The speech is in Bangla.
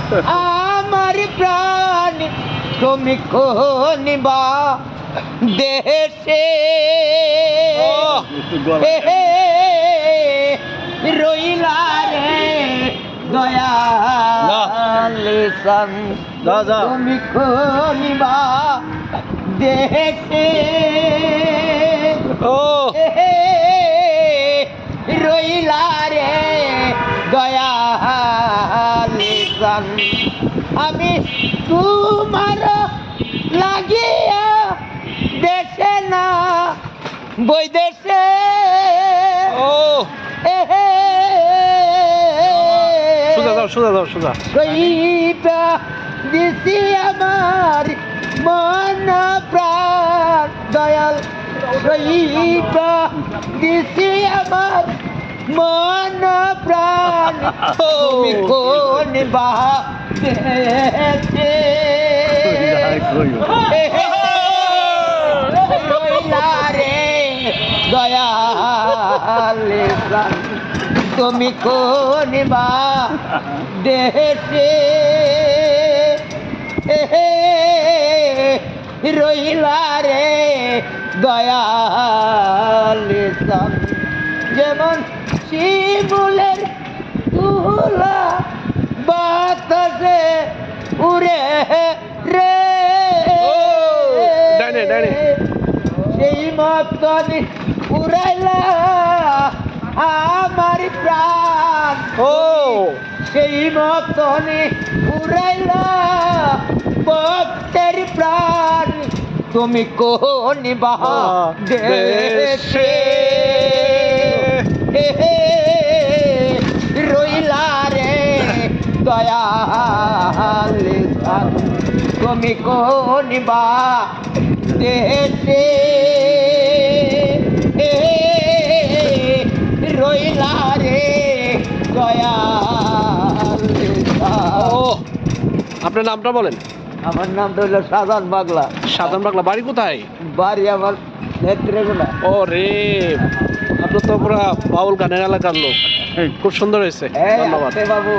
আমার প্রাণ তুমি কোনিবা দেশে রইলা রে দয়াল তুমি কোনিবা দেশে রইলা রে দয়াল আমি তোমার লাগিয়া দেশে না বৈদেশে কইটা দিছি আমার মন প্রাণ দয়াল কইটা দিছি আমার মন প্রাণ তুমি কোন বা রে দয়াল তুমি কোন বা দেশে রইলা রে দয়াল যেমন শিমুলের তুলা বাতাসে উড়ে রে সেই মতন উড়াইলা আমার প্রাণ সেই মতন উড়াইলা ভক্তের প্রাণ তুমি কোন বাহা দেশে রইলা রে দয়াল তুমি কোন বা দেশে রইলা রে দয়াল আপনার নামটা বলেন। আমার নামটা হলো সাধান বাগলা। সাধারণ বাংলা বাড়ি কোথায়? বাড়ি আমার নেত্রেগুলা। ও রে, আপনার তো পুরা বাউল গানের এলাকার লোক। খুব সুন্দর হয়েছে, ধন্যবাদ বাবু।